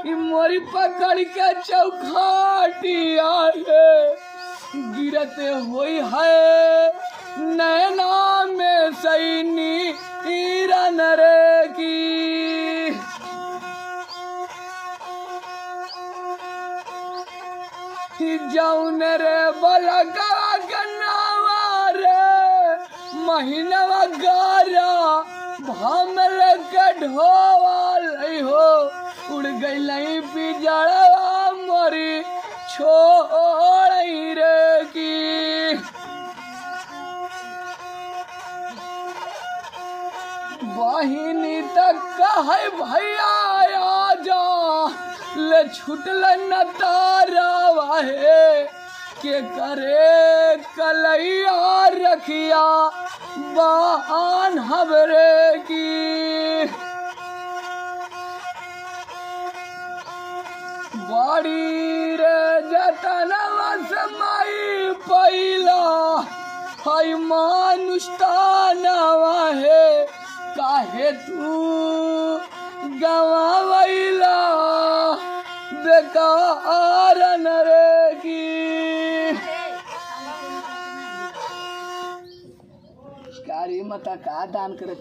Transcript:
ई मोरी पकड़ के चौखाटिया गिरते हुई है नैना में सैनी ईरन रे की। जौन रे बलगा गन्नावा रे महीनवा गारा भमल के ढोल हो उड़ गई पिजड़वा मोरी छोड़ रे की। बहिनी तक कहे भैया आजा ले छुटल न तारा है के करे कलैया रखिया बहान हबरे की। बड़ी रे जतनवा समाई पैला है मानुष तानवा है काहे तू गवावैला बेकार नरे की। कारी मता का दान करत